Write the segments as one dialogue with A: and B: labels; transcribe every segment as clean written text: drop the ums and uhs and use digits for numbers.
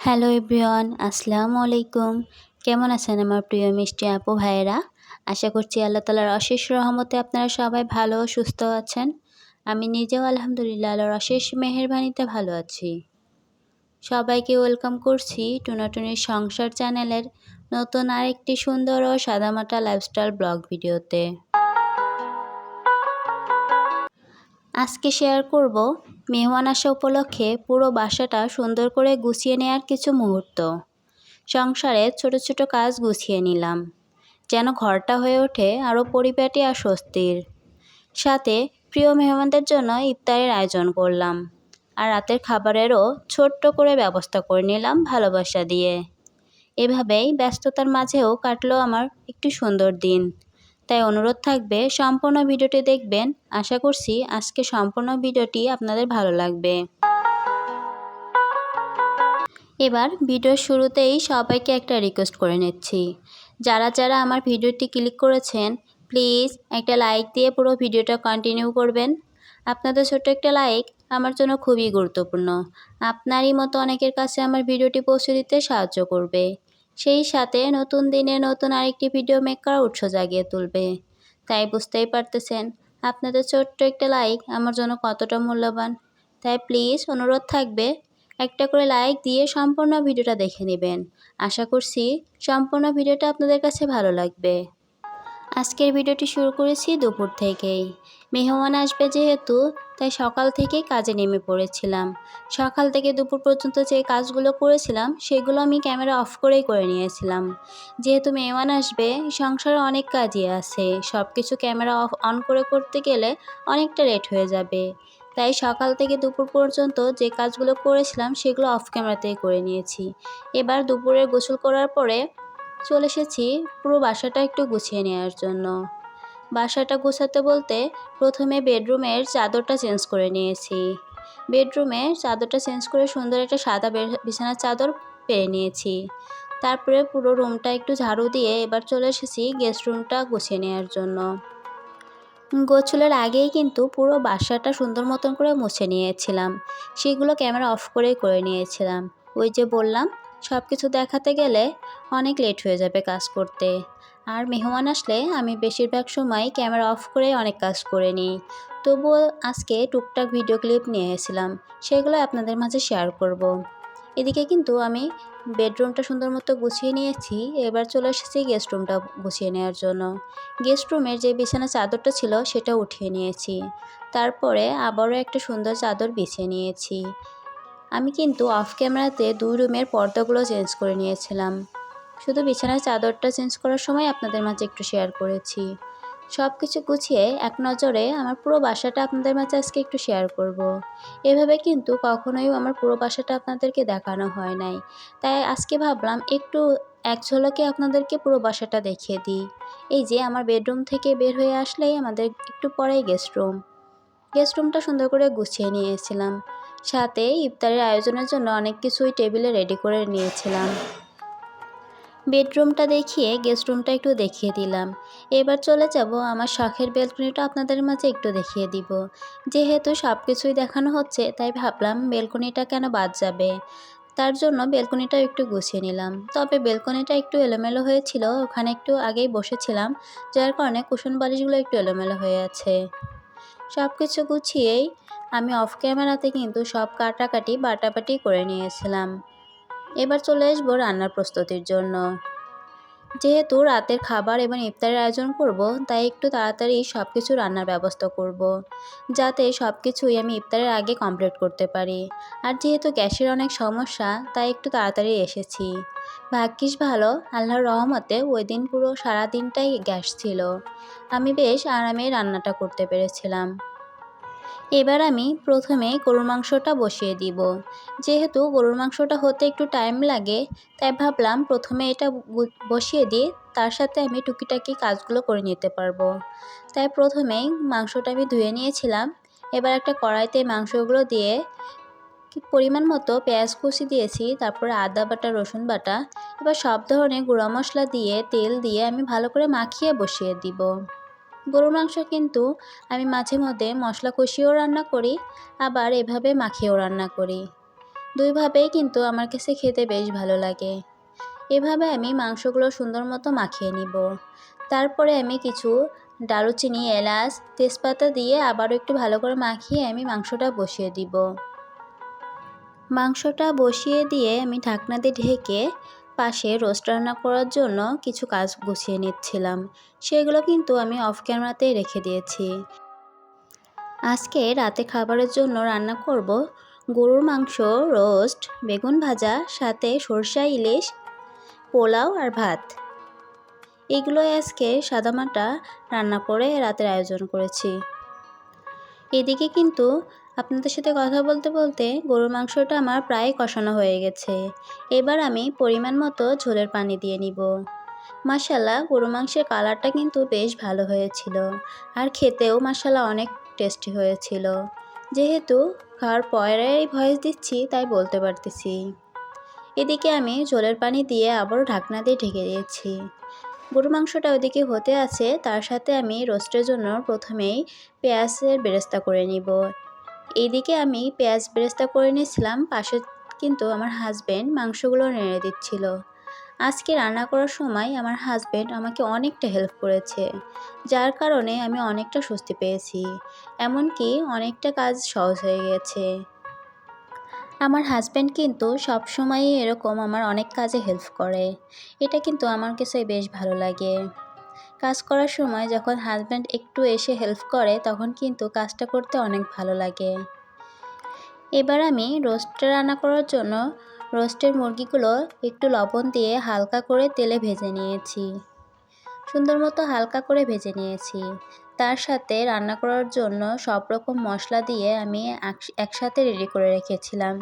A: Hello everyone, আসসালামু আলাইকুম। কেমন আছেন আমার প্রিয় মিষ্টি আপু ভাইয়েরা? আশা করছি আল্লাহ তাআলার অশেষ রহমতে আপনারা সবাই ভালো ও সুস্থ আছেন। আমি নিজেও আলহামদুলিল্লাহ আল্লাহর অশেষ মেহেরবানিতে ভালো আছি। সবাইকে ওয়েলকাম করছি টুনাটুনির সংসার চ্যানেলের নতুন আরেকটি সুন্দর ও সাদামাটা লাইফস্টাইল ব্লগ ভিডিওতে। আজকে শেয়ার করব মেহমান আসা উপলক্ষে পুরো বাসাটা সুন্দর করে গুছিয়ে নেওয়ার কিছু মুহূর্ত। সংসারের ছোট ছোট কাজ গুছিয়ে নিলাম, যেন ঘরটা হয়ে ওঠে আরও পরিপাটি আর স্বস্তির। সাথে প্রিয় মেহমানদের জন্য ইফতারের আয়োজন করলাম, আর রাতের খাবারেরও ছোট্ট করে ব্যবস্থা করে নিলাম ভালোবাসা দিয়ে। এভাবেই ব্যস্ততার মাঝেও কাটলো আমার একটু সুন্দর দিন। তাই অনুরোধ থাকবে সম্পূর্ণ ভিডিওটি দেখবেন। আশা করছি আজকে সম্পূর্ণ ভিডিওটি আপনাদের ভালো লাগবে। এবার ভিডিওর শুরুতেই সবাইকে একটা রিকোয়েস্ট করে নিচ্ছি, যারা যারা আমার ভিডিওটি ক্লিক করেছেন প্লিজ একটা লাইক দিয়ে পুরো ভিডিওটা কন্টিনিউ করবেন। আপনাদের ছোট্ট একটা লাইক আমার জন্য খুবই গুরুত্বপূর্ণ। আপনারই মতো অনেকের কাছে আমার ভিডিওটি পৌঁছে দিতে সাহায্য করবে, সেই সাথে নতুন দিনে নতুন আরেকটি ভিডিও মেক করার উৎসাহ জাগিয়ে তুলবে। তাই বুঝতেই পারতেছেন আপনাদের ছোট্ট একটা লাইক আমার জন্য কতটা মূল্যবান। তাই প্লিজ অনুরোধ থাকবে একটা করে লাইক দিয়ে সম্পূর্ণ ভিডিওটা দেখে নেবেন। আশা করছি সম্পূর্ণ ভিডিওটা আপনাদের কাছে ভালো লাগবে। আজকের ভিডিওটি শুরু করেছি দুপুর থেকেই। মেহমান আসবে যেহেতু, তাই সকাল থেকেই কাজে নেমে পড়েছিলাম। সকাল থেকে দুপুর পর্যন্ত যে কাজগুলো করেছিলাম সেগুলো আমি ক্যামেরা অফ করেই করে নিয়েছিলাম। যেহেতু মেহমান আসবে, সংসারে অনেক কাজই আছে, সব কিছু ক্যামেরা অন করে করতে গেলে অনেকটা লেট হয়ে যাবে। তাই সকাল থেকে দুপুর পর্যন্ত যে কাজগুলো করেছিলাম সেগুলো অফ ক্যামেরাতেই করে নিয়েছি। এবার দুপুরে গোসল করার পরে চলে এসেছি পুরো বাসাটা একটু গুছিয়ে নেওয়ার জন্য। বাসাটা গোছাতে বলতে প্রথমে বেডরুমের চাদরটা চেঞ্জ করে নিয়েছি। বেডরুমের চাদরটা চেঞ্জ করে সুন্দর একটা সাদা বিছানার চাদর পেরে নিয়েছি। তারপরে পুরো রুমটা একটু ঝাড়ু দিয়ে এবার চলে এসেছি গেস্ট রুমটা গুছিয়ে নেওয়ার জন্য। গোসলের আগেই কিন্তু পুরো বাসাটা সুন্দর মতন করে মুছে নিয়েছিলাম, সেগুলো ক্যামেরা অফ করেই করে নিয়েছিলাম। ওই যে বললাম সব কিছু দেখাতে গেলে অনেক লেট হয়ে যাবে কাজ করতে। আর মেহমান আসলে আমি বেশিরভাগ সময় ক্যামেরা অফ করে অনেক কাজ করে নিই। তবুও আজকে টুকটাক ভিডিও ক্লিপ নিয়ে এসেছিলাম, সেগুলো আপনাদের মাঝে শেয়ার করব। এদিকে কিন্তু আমি বেডরুমটা সুন্দর মতো গুছিয়ে নিয়েছি। এবার চলে এসেছি গেস্ট রুমটা গুছিয়ে নেওয়ার জন্য। গেস্ট রুমের যে বিছানা চাদরটা ছিল সেটা উঠিয়ে নিয়েছি। তারপরে আবারও একটা সুন্দর চাদর বিছিয়ে নিয়েছি। আমি কিন্তু অফ ক্যামেরাতে 2 রুমের পর্দাগুলো চেঞ্জ করে নিয়েছিলাম। শুধু বিছানার চাদরটা চেঞ্জ করার সময় আপনাদের মাঝে একটু শেয়ার করেছি। সব কিছু গুছিয়ে এক নজরে আমার পুরো বাসাটা আপনাদের মাঝে আজকে একটু শেয়ার করব। এভাবে কিন্তু কখনোই আমার পুরো বাসাটা আপনাদেরকে দেখানো হয় নাই। তাই আজকে ভাবলাম একটু এক ঝলকে আপনাদেরকে পুরো বাসাটা দেখিয়ে দিই। এই যে আমার বেডরুম থেকে বের হয়ে আসলেই আমাদের একটু পরেই গেস্ট রুম। গেস্ট রুমটা সুন্দর করে গুছিয়ে নিয়েছিলাম। সাথে ইফতারের আয়োজনের জন্য অনেক কিছুই টেবিলে রেডি করে নিয়েছিলাম। বেডরুমটা দেখিয়ে গেস্ট রুমটা একটু দেখিয়ে দিলাম। এবার চলে যাব আমার শখের বেলকনিটা আপনাদের মাঝে একটু দেখিয়ে দিব। যেহেতু সব কিছুই দেখানো হচ্ছে তাই ভাবলাম বেলকনিটা কেন বাদ যাবে। তার জন্য বেলকনিটা একটু গুছিয়ে নিলাম। তবে বেলকনিটা একটু এলোমেলো হয়েছিল, ওখানে একটু আগেই বসেছিলাম, যার কারণে কুশন বালিশগুলো একটু এলোমেলো হয়ে আছে। সব কিছু গুছিয়েই আমি অফ ক্যামেরাতে কিন্তু সব কাটাকাটি বাটাবাটি করে নিয়েছিলাম। এবার চলে আসবো রান্নার প্রস্তুতির জন্য। যেহেতু রাতের খাবার এবং ইফতারের আয়োজন করব, তাই একটু তাড়াতাড়ি সব কিছু রান্নার ব্যবস্থা করব, যাতে সব কিছুই আমি ইফতারের আগে কমপ্লিট করতে পারি। আর যেহেতু গ্যাসের অনেক সমস্যা, তাই একটু তাড়াতাড়ি এসেছি। ভাগ্যিস ভালো, আল্লাহর রহমতে ওই দিন পুরো সারা দিনটাই গ্যাস ছিল। আমি বেশ আরামেই রান্নাটা করতে পেরেছিলাম। এবার আমি প্রথমে গরুর মাংসটা বসিয়ে দিব। যেহেতু গরুর মাংসটা হতে একটু টাইম লাগে, তাই ভাবলাম প্রথমে এটা বসিয়ে দিই, তার সাথে আমি টুকিটাকি কাজগুলো করে নিতে পারবো। তাই প্রথমেই মাংসটা আমি ধুয়ে নিয়েছিলাম। এবার একটা কড়াইতে মাংসগুলো দিয়ে পরিমাণ মতো পেঁয়াজ কুচি দিয়েছি, তারপরে আদা বাটা, রসুন বাটা, এবার সব ধরনের গুঁড়া মশলা দিয়ে তেল দিয়ে আমি ভালো করে মাখিয়ে বসিয়ে দিব। গরুর মাংস কিন্তু আমি মাঝে মধ্যে মশলা কষিয়েও রান্না করি, আবার এভাবে মাখিয়েও রান্না করি। দুইভাবেই কিন্তু আমার কাছে খেতে বেশ ভালো লাগে। এভাবে আমি মাংসগুলো সুন্দর মতো মাখিয়ে নিব। তারপরে আমি কিছু দারুচিনি, এলাচ, তেজপাতা দিয়ে আবারও একটু ভালো করে মাখিয়ে আমি মাংসটা বসিয়ে দিব। মাংসটা বসিয়ে দিয়ে আমি ঢাকনা দিয়ে ঢেকে পাশে রোস্ট রান্না করার জন্য কিছু কাজ গুছিয়ে নিচ্ছিলাম। সেগুলো কিন্তু আমি অফ ক্যামেরাতেই রেখে দিয়েছি। আজকে রাতে খাবারের জন্য রান্না করব গরুর মাংস, রোস্ট, বেগুন ভাজা, সাথে সরষা ইলিশ, পোলাও আর ভাত। এগুলোই আজকে সাদামাটা রান্না করে রাতের আয়োজন করেছি। এদিকে কিন্তু আপনাদের সাথে কথা বলতে বলতে গরুর মাংসটা আমার প্রায় কষানো হয়ে গেছে। এবার আমি পরিমাণ মতো ঝোলের পানি দিয়ে নিব। মাশাআল্লাহ, গরুর মাংসের কালারটা কিন্তু বেশ ভালো হয়েছিল আর খেতেও মাশাআল্লাহ অনেক টেস্টি হয়েছিল। যেহেতু খাওয়ার পরেই ভয়েস দিচ্ছি তাই বলতে পারতেছি। এদিকে আমি ঝোলের পানি দিয়ে আবারও ঢাকনা দিয়ে ঢেকে দিয়েছি। গরুর মাংসটা ওদিকে হতে আছে, তার সাথে আমি রোস্টের জন্য প্রথমেই পেঁয়াজের বেরেস্তা করে নিব। এইদিকে আমি পেঁয়াজ বেরেস্তা করে নিয়েছিলাম, পাশে কিন্তু আমার হাজব্যান্ড মাংসগুলো নেড়ে দিচ্ছিল। আজকে রান্না করার সময় আমার হাজব্যান্ড আমাকে অনেকটা হেল্প করেছে, যার কারণে আমি অনেকটা স্বস্তি পেয়েছি। এমনকি অনেকটা কাজ সহজ হয়ে গেছে। আমার হাজব্যান্ড কিন্তু সবসময়ই এরকম আমার অনেক কাজে হেল্প করে। এটা কিন্তু আমার কাছে বেশ ভালো লাগে। কাজ করার সময় যখন হাজব্যান্ড একটু এসে হেল্প করে তখন কিন্তু কাজটা করতে অনেক ভালো লাগে। এবার আমি রোস্টটা রান্না করার জন্য রোস্টের মুরগিগুলো একটু লবণ দিয়ে হালকা করে তেলে ভেজে নিয়েছি। সুন্দর মতো হালকা করে ভেজে নিয়েছি। তার সাথে রান্না করার জন্য সব রকম মশলা দিয়ে আমি একসাথে রেডি করে রেখেছিলাম।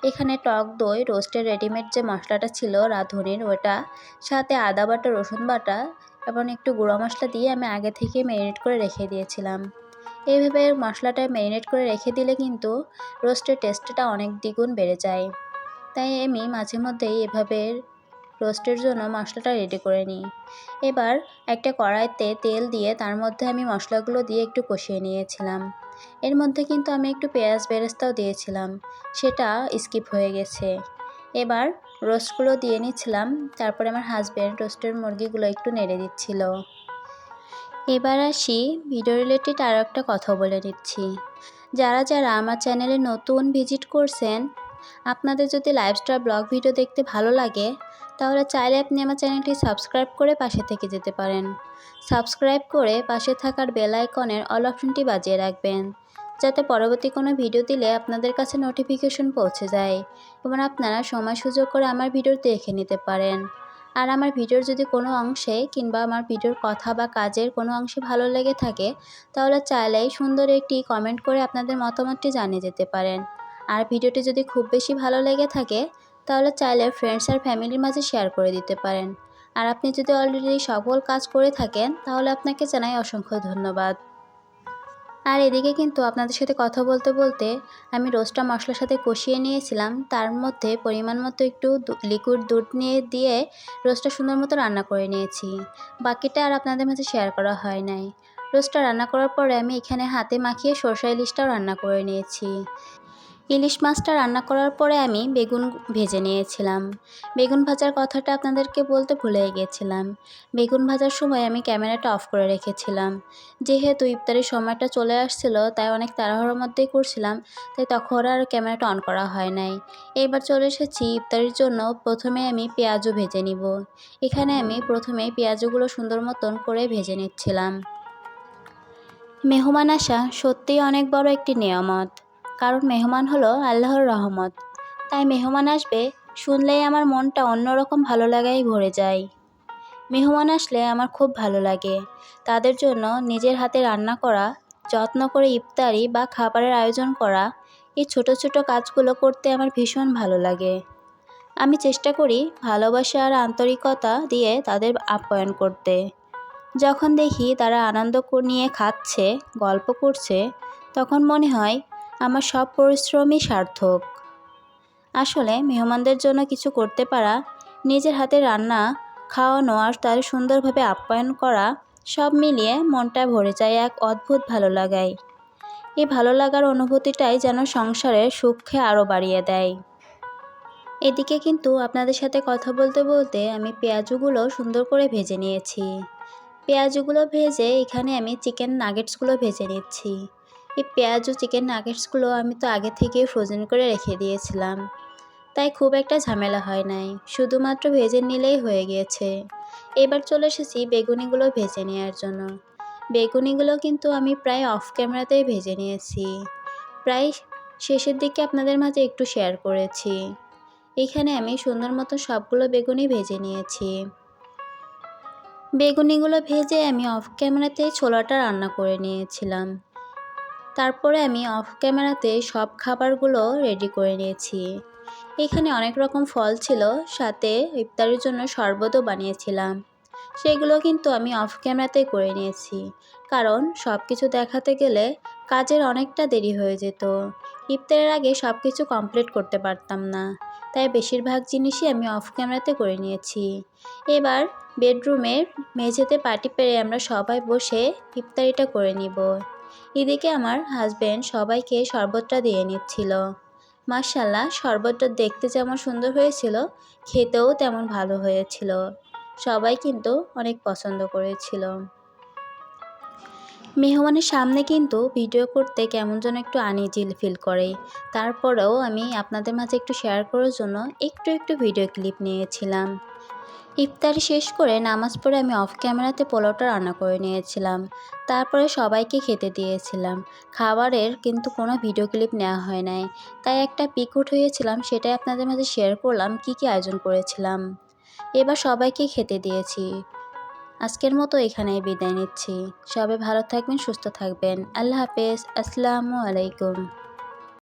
A: এখানে টক দই, রোস্টের রেডিমেড যে মশলাটা ছিল রাঁধুনির ওটা, সাথে আদা বাটা, রসুন বাটা এবং একটু গুঁড়ো মশলা দিয়ে আমি আগে থেকে ম্যারিনেট করে রেখে দিয়েছিলাম। এইভাবে মশলাটা ম্যারিনেট করে রেখে দিলে কিন্তু রোস্টের টেস্টটা অনেক দ্বিগুণ বেড়ে যায়। তাই আমি মাঝে মধ্যেই এভাবে রোস্টের জন্য মশলাটা রেডি করে নিই। এবার একটা কড়াইতে তেল দিয়ে তার মধ্যে আমি মশলাগুলো দিয়ে একটু কষিয়ে নিয়েছিলাম। এর মধ্যে কিন্তু আমি একটু পেঁয়াজ বেরেস্তাও দিয়েছিলাম, সেটা স্কিপ হয়ে গেছে। এবার রোস্টগুলো দিয়ে নিচ্ছিলাম, তারপরে আমার হাজব্যান্ড রোস্টের মুরগিগুলো একটু নেড়ে দিচ্ছিল। এবার আসি ভিডিও রিলেটেড আরও একটা কথা বলে নিচ্ছি। যারা যারা আমার চ্যানেলে নতুন ভিজিট করছেন, আপনাদের যদি লাইফস্টাইল ব্লগ ভিডিও দেখতে ভালো লাগে তাহলে চাইলে আপনি আমার চ্যানেলটি সাবস্ক্রাইব করে পাশে থেকে যেতে পারেন। সাবস্ক্রাইব করে পাশে থাকার বেল আইকনের অল অপশনটি বাজিয়ে রাখবেন, যাতে পরবর্তী কোনো ভিডিও দিলে আপনাদের কাছে নোটিফিকেশন পৌঁছে যায় এবং আপনারা সময় সুযোগ করে আমার ভিডিও দেখে নিতে পারেন। আর আমার ভিডিওর যদি কোনো অংশে কিংবা আমার ভিডিওর কথা বা কাজের কোনো অংশে ভালো লেগে থাকে তাহলে চাইলেই সুন্দর একটি কমেন্ট করে আপনাদের মতামতটি জানিয়ে যেতে পারেন। আর ভিডিওটি যদি খুব বেশি ভালো লেগে থাকে তাহলে চাইলে ফ্রেন্ডস আর ফ্যামিলির মাঝে শেয়ার করে দিতে পারেন। আর আপনি যদি অলরেডি সকল কাজ করে থাকেন তাহলে আপনাকে জানাই অসংখ্য ধন্যবাদ। আর এদিকে কিন্তু আপনাদের সাথে কথা বলতে বলতে আমি রোস্টটা মশলার সাথে কষিয়ে নিয়েছিলাম, তার মধ্যে পরিমাণ মতো একটু লিকুইড দুধ নিয়ে দিয়ে রোস্টটা সুন্দর মতো রান্না করে নিয়েছি। বাকিটা আর আপনাদের মাঝে শেয়ার করা হয় নাই। রোস্টটা রান্না করার পরে আমি এখানে হাতে মাখিয়ে সরষা ইলিশটাও রান্না করে নিয়েছি। ইলিশ মাছটা রান্না করার পরে আমি বেগুন ভেজে নিয়েছিলাম। বেগুন ভাজার কথাটা আপনাদেরকে বলতে ভুলে গিয়েছিলাম। বেগুন ভাজার সময় আমি ক্যামেরাটা অফ করে রেখেছিলাম। যেহেতু ইফতারের সময়টা চলে আসছিল তাই অনেক তাড়াহুড়োর মধ্যেই করছিলাম, তাই তখন আর ক্যামেরাটা অন করা হয় নাই। এইবার চলে এসেছি ইফতারের জন্য। প্রথমে আমি পেঁয়াজও ভেজে নিব। এখানে আমি প্রথমে পেঁয়াজগুলো সুন্দর মতন করে ভেজে নিচ্ছিলাম। মেহমান আসা সত্যিই অনেক বড় একটি নিয়ামত, কারণ মেহমান হলো আল্লাহর রহমত। তাই মেহমান আসবে শুনলেই আমার মনটা অন্যরকম ভালো লাগায় ভরে যায়। মেহমান আসলে আমার খুব ভালো লাগে। তাদের জন্য নিজের হাতে রান্না করা, যত্ন করে ইফতারি বা খাবারের আয়োজন করা, এই ছোট ছোট কাজগুলো করতে আমার ভীষণ ভালো লাগে। আমি চেষ্টা করি ভালোবাসা আর আন্তরিকতা দিয়ে তাদের আপ্যায়ন করতে। যখন দেখি তারা আনন্দ নিয়ে খাচ্ছে, গল্প করছে, তখন মনে হয় আমার সব পরিশ্রমই সার্থক। আসলে মেহমানদের জন্য কিছু করতে পারা, নিজের হাতে রান্না খাওয়ানো আর তাদের সুন্দরভাবে আপ্যায়ন করা, সব মিলিয়ে মনটা ভরে যায় এক অদ্ভুত ভালো লাগায়। এই ভালো লাগার অনুভূতিটাই যেন সংসারের সুখকে আরও বাড়িয়ে দেয়। এদিকে কিন্তু আপনাদের সাথে কথা বলতে বলতে আমি পেঁয়াজগুলো সুন্দর করে ভেজে নিয়েছি। পেঁয়াজগুলো ভেজে এখানে আমি চিকেন নাগেটসগুলো ভেজে নিচ্ছি। এই পেঁয়াজ ও চিকেন নাগেটসগুলো আমি তো আগে থেকেই ফ্রোজেন করে রেখে দিয়েছিলাম, তাই খুব একটা ঝামেলা হয় নাই, শুধুমাত্র ভেজে নিলেই হয়ে গিয়েছে। এবার চলে এসেছি বেগুনিগুলো ভেজে নেওয়ার জন্য। বেগুনিগুলো কিন্তু আমি প্রায় অফ ক্যামেরাতেই ভেজে নিয়েছি, প্রায় শেষের দিকে আপনাদের মাঝে একটু শেয়ার করেছি। এখানে আমি সুন্দর মতো সবগুলো বেগুনি ভেজে নিয়েছি। বেগুনিগুলো ভেজে আমি অফ ক্যামেরাতে ছোলাটা রান্না করে নিয়েছিলাম। তারপরে আমি অফ ক্যামেরাতে সব খাবারগুলো রেডি করে নিয়েছি। এখানে অনেক রকম ফল ছিল, সাথে ইফতারের জন্য শরবতও বানিয়েছিলাম। সেগুলো কিন্তু আমি অফ ক্যামেরাতেই করে নিয়েছি, কারণ সব কিছু দেখাতে গেলে কাজের অনেকটা দেরি হয়ে যেত। ইফতারের আগে সব কিছু কমপ্লিট করতে পারতাম না, তাই বেশিরভাগ জিনিসই আমি অফ ক্যামেরাতে করে নিয়েছি। এবার বেডরুমের মেঝেতে পাটি পেরে আমরা সবাই বসে ইফতারিটা করে নিব। এদিকে আমার হাজব্যান্ড সবাইকে শরবতটা দিয়ে নিচ্ছিল। মাশাআল্লাহ, শরবতটা দেখতে যেমন সুন্দর হয়েছিল, খেতেও তেমন ভালো হয়েছিল। সবাই কিন্তু অনেক পছন্দ করেছিল। মেহমানের সামনে কিন্তু ভিডিও করতে কেমন যেন একটু আনইজি ফিল করে, তারপরেও আমি আপনাদের মাঝে একটু শেয়ার করার জন্য একটু ভিডিও ক্লিপ নিয়েছিলাম। ইফতারি শেষ করে নামাজ পড়ে আমি অফ ক্যামেরাতে পোলাওটা রান্না করে নিয়েছিলাম। তারপরে সবাইকে খেতে দিয়েছিলাম। খাবারের কিন্তু কোনো ভিডিও ক্লিপ নেওয়া হয় নাই, তাই একটা পিক উঠিয়েছিলাম, সেটাই আপনাদের মাঝে শেয়ার করলাম কি আয়োজন করেছিলাম। এবার সবাইকে খেতে দিয়েছি। আজকের মতো এখানেই বিদায় নিচ্ছি। সবাই ভালো থাকবেন, সুস্থ থাকবেন। আল্লাহ হাফেজ। আসসালামু আলাইকুম।